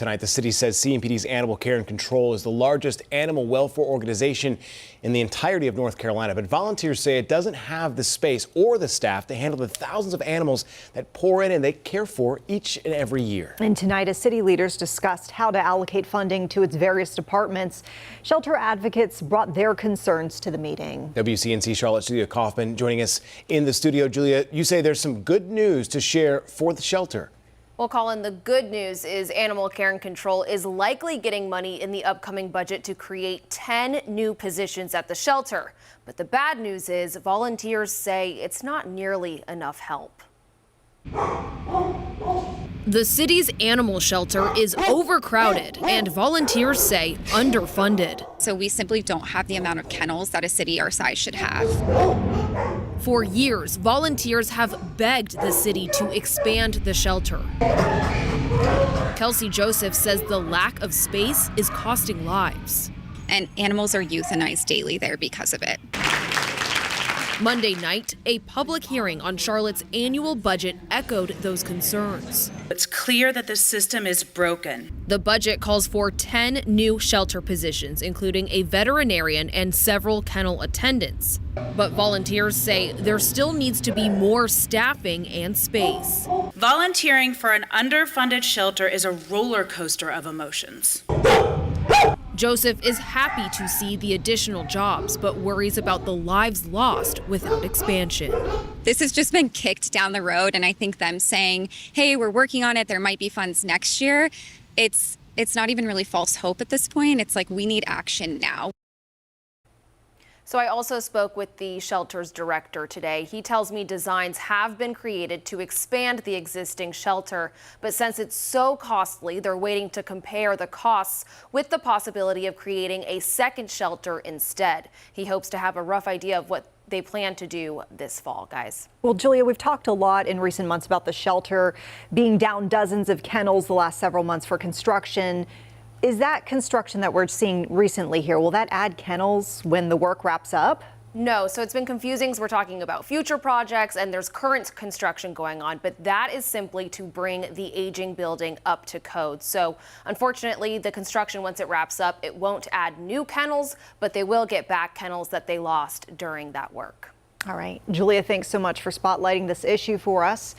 Tonight, the city says CMPD's Animal Care and Control is the largest animal welfare organization in the entirety of North Carolina. But volunteers say it doesn't have the space or the staff to handle the thousands of animals that pour in and they care for each and every year. And tonight, as city leaders discussed how to allocate funding to its various departments, shelter advocates brought their concerns to the meeting. WCNC Charlotte Julia Kaufman joining us in the studio. Julia, you say there's some good news to share for the shelter. Well, Colin, the good news is Animal Care and Control is likely getting money in the upcoming budget to create 10 new positions at the shelter. But the bad news is volunteers say it's not nearly enough help. The city's animal shelter is overcrowded and volunteers say underfunded. So we simply don't have the amount of kennels that a city our size should have. For years, volunteers have begged the city to expand the shelter. Kelsey Joseph says the lack of space is costing lives. And animals are euthanized daily there because of it. Monday night, a public hearing on Charlotte's annual budget echoed those concerns. It's clear that the system is broken. The budget calls for 10 new shelter positions, including a veterinarian and several kennel attendants. But volunteers say there still needs to be more staffing and space. Volunteering for an underfunded shelter is a roller coaster of emotions. Joseph is happy to see the additional jobs, but worries about the lives lost without expansion. This has just been kicked down the road, and I think them saying, hey, we're working on it, there might be funds next year, it's not even really false hope at this point. It's like we need action now. So I also spoke with the shelter's director today. He tells me designs have been created to expand the existing shelter, but since it's so costly, they're waiting to compare the costs with the possibility of creating a second shelter instead. He hopes to have a rough idea of what they plan to do this fall, guys. Well, Julia, we've talked a lot in recent months about the shelter being down dozens of kennels the last several months for construction. Is that construction that we're seeing recently here, will that add kennels when the work wraps up? No, so it's been confusing because we're talking about future projects and there's current construction going on, but that is simply to bring the aging building up to code. So unfortunately, the construction, once it wraps up, it won't add new kennels, but they will get back kennels that they lost during that work. All right, Julia, thanks so much for spotlighting this issue for us.